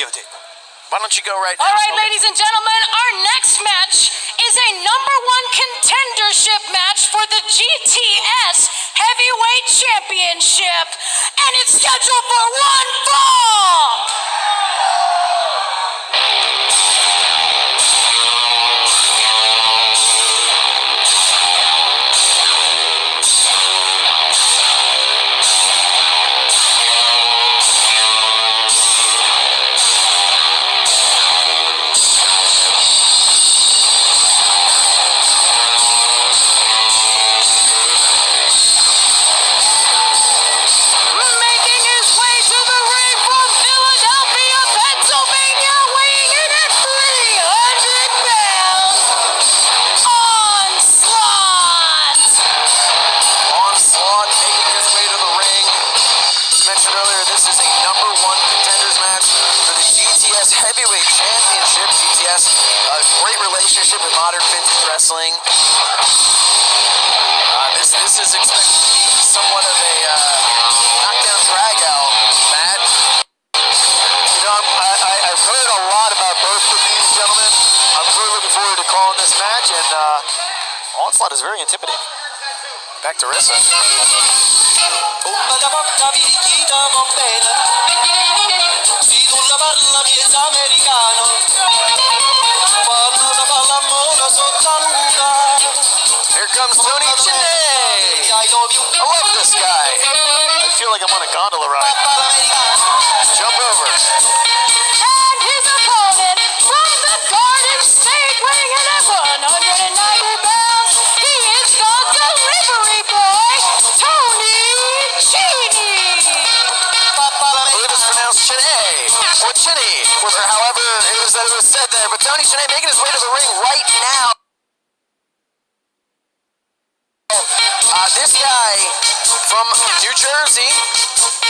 videotape. Why don't you go right now? All right, ladies and gentlemen, our next match is a #1 contendership match for the GTS Heavyweight Championship, and it's scheduled for one fall. Heavyweight Championship. GTS, a great relationship with Modern Vintage Wrestling. This is expected to be somewhat of a knockdown drag-out, Matt. You know, I've heard a lot about both of these gentlemen. I'm really looking forward to calling this match, and Onslaught is very intimidating. Back to Rissa. Here comes Tony Chini. I love this guy. I feel like I'm on a gondola ride. Jump over. And his opponent from the Garden State, weighing in at 190 pounds, he is the delivery boy, Tony Chini. I believe it's pronounced Chini, or Chini, or however it was said there. But Tony Chini making his way to the ring right now. This guy from New Jersey,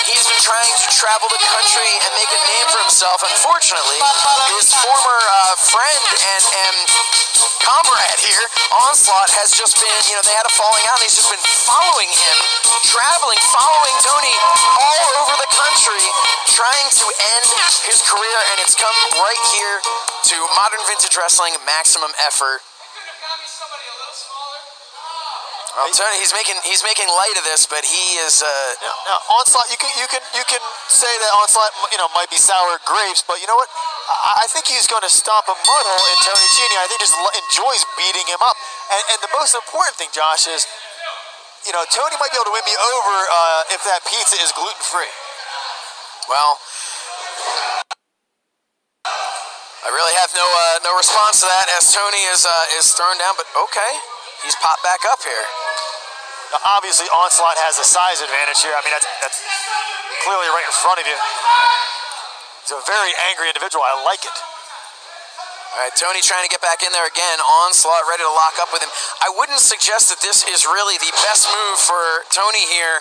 he's been trying to travel the country and make a name for himself. Unfortunately, his former friend and comrade here, Onslaught, has just been, they had a falling out, and he's just been following him, traveling, following Tony all over the country, trying to end his career, and it's come right here to Modern Vintage Wrestling, Maximum Effort. I'm telling you, he's making light of this, but he is. Now, Onslaught, you can say that Onslaught, might be sour grapes, but you know what? I think he's going to stomp a mud hole in Tony Chini. I think he just enjoys beating him up. And the most important thing, Josh, is Tony might be able to win me over if that pizza is gluten-free. Well, I really have no response to that as Tony is thrown down, but okay, he's popped back up here. Now, obviously, Onslaught has a size advantage here. I mean, that's clearly right in front of you. He's a very angry individual. I like it. All right, Tony trying to get back in there again. Onslaught ready to lock up with him. I wouldn't suggest that this is really the best move for Tony here.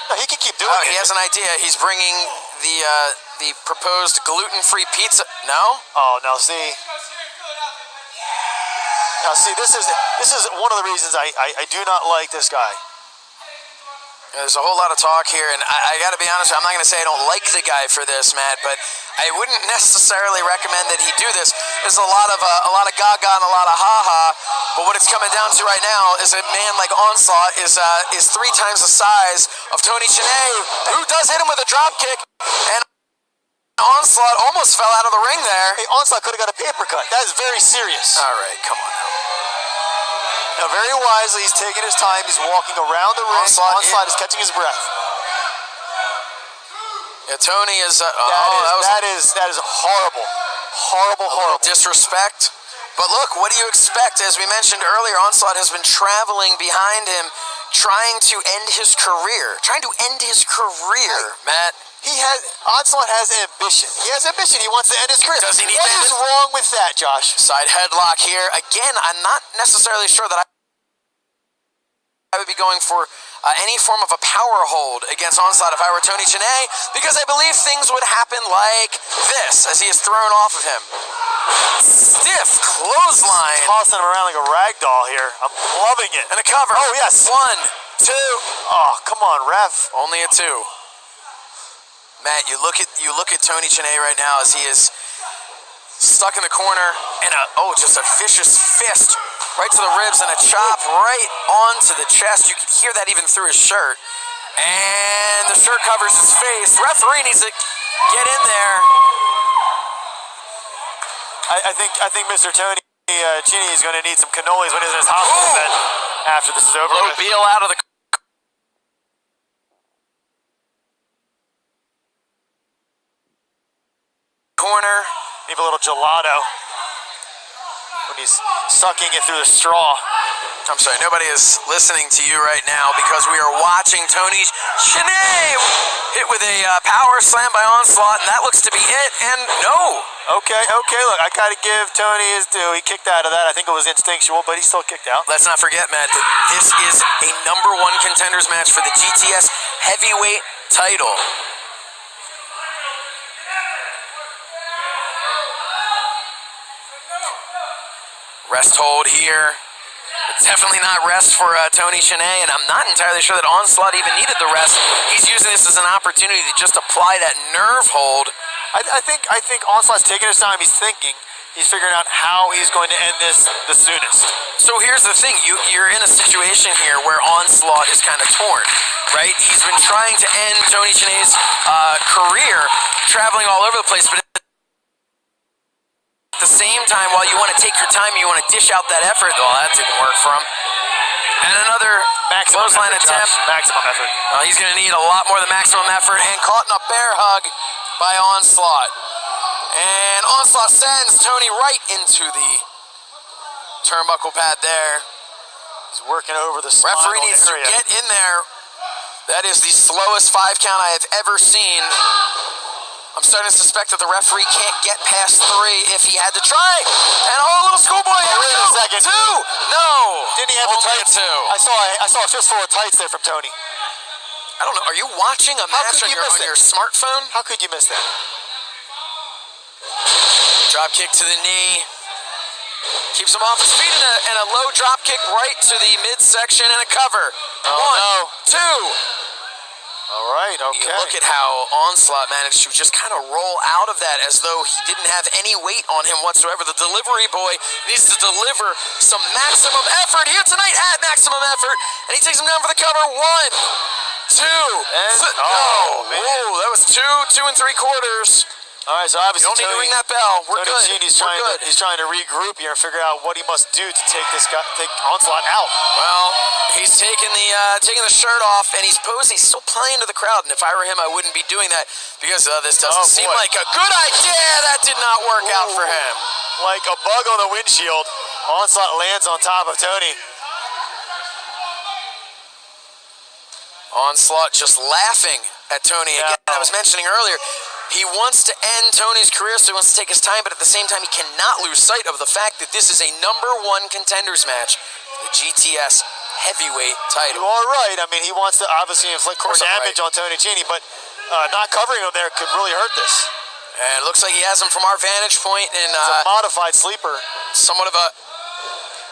No, he can keep doing it. He has an idea. He's bringing the proposed gluten-free pizza. No? Oh, no, see. Now, see, this is one of the reasons I do not like this guy. There's a whole lot of talk here, and I got to be honest, I'm not going to say I don't like the guy for this, Matt, but I wouldn't necessarily recommend that he do this. There's a lot of gaga and a lot of ha-ha, but what it's coming down to right now is a man like Onslaught is 3 times the size of Tony Chini, who does hit him with a drop kick, and Onslaught almost fell out of the ring there. Hey, Onslaught could have got a paper cut. That is very serious. All right, come on now. Now, very wisely, he's taking his time. He's walking around the ring. Onslaught is catching his breath. Yeah, Tony is. That is horrible. Horrible. Disrespect. But look, what do you expect? As we mentioned earlier, Onslaught has been traveling behind him, trying to end his career. Matt. Onslaught has ambition. He has ambition. He wants to end his career. Does he need What is wrong with that, Josh? Side headlock here. Again, I'm not necessarily sure that I would be going for any form of a power hold against Onslaught if I were Tony Chini, because I believe things would happen like this as he is thrown off of him. Stiff clothesline. Tossing him around like a rag doll here. I'm loving it. And a cover. Oh, yes. 1, 2. Oh, come on, ref. Only a 2. Matt, you look at Tony Chini right now as he is stuck in the corner, and just a vicious fist right to the ribs and a chop right onto the chest. You could hear that even through his shirt. And the shirt covers his face. Referee needs to get in there. I think Mr. Tony Chini is going to need some cannolis when he's in his hospital bed after this is over. Beal out of the corner. Maybe a little gelato when he's sucking it through the straw. I'm sorry, nobody is listening to you right now because we are watching Tony Chini hit with a power slam by Onslaught, and that looks to be it, and no. Okay, look, I gotta give Tony his due. He kicked out of that. I think it was instinctual, but he still kicked out. Let's not forget, Matt, that this is a #1 contenders match for the GTS heavyweight title. Rest hold here. It's definitely not rest for Tony Chini, and I'm not entirely sure that Onslaught even needed the rest. He's using this as an opportunity to just apply that nerve hold. I think Onslaught's taking his time. He's thinking. He's figuring out how he's going to end this the soonest. So here's the thing. You're in a situation here where Onslaught is kind of torn, right? He's been trying to end Tony Chini's career, traveling all over the place, but at the same time, while you want to take your time, you want to dish out that effort. Well, that didn't work for him. And another clothesline attempt. Maximum effort. He's going to need a lot more than maximum effort, and caught in a bear hug by Onslaught. And Onslaught sends Tony right into the turnbuckle pad there. He's working over the spinal Referee needs area. to get in there. That is the slowest 5 count I have ever seen. I'm starting to suspect that the referee can't get past 3 if he had to try. And a little schoolboy, here we wait go. a second. 2. No. Didn't he have the Only tights? 2. I saw a fistful of tights there from Tony. I don't know. Are you watching a match could on you miss it? your smartphone? How could you miss that? Drop kick to the knee. Keeps him off his feet, and a low drop kick right to the midsection and a cover. Oh, 1, 2. All right, okay. You look at how Onslaught managed to just kind of roll out of that as though he didn't have any weight on him whatsoever. The delivery boy needs to deliver some maximum effort here tonight at maximum effort, and he takes him down for the cover. 1, 2. Oh, man. Whoa, that was 2 3/4. All right, so obviously You don't need to ring that bell. We're Tony good. Chini's We're good. He's trying to regroup here and figure out what he must do to take Onslaught out. Well, he's taking the shirt off, and he's posing. He's still playing to the crowd, and if I were him, I wouldn't be doing that because this doesn't seem like a good idea. That did not work out for him. Like a bug on the windshield, Onslaught lands on top of Tony. Onslaught just laughing at Tony again. I was mentioning earlier, he wants to end Tony's career, so he wants to take his time, but at the same time, he cannot lose sight of the fact that this is a #1 contenders match, the GTS heavyweight title. You are right. I mean, he wants to obviously inflict more damage on Tony Chini, but not covering him there could really hurt this. And it looks like he has him from our vantage point in It's a modified sleeper. somewhat of a,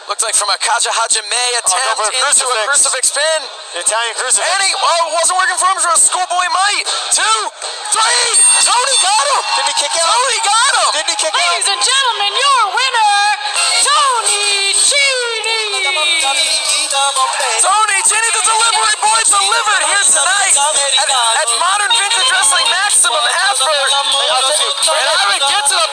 looked like from a Kajahajime attempt into a crucifix pin. The Italian crucifix. And it wasn't working for him for a schoolboy might. 2, 3. Tony got him. Didn't he kick out? Tony got him. Didn't he kick out? Ladies and gentlemen, your winner, Tony Chini. Tony Chini, the delivery boy, delivered here tonight at Modern Vintage Wrestling Maximum Effort. And I would get to the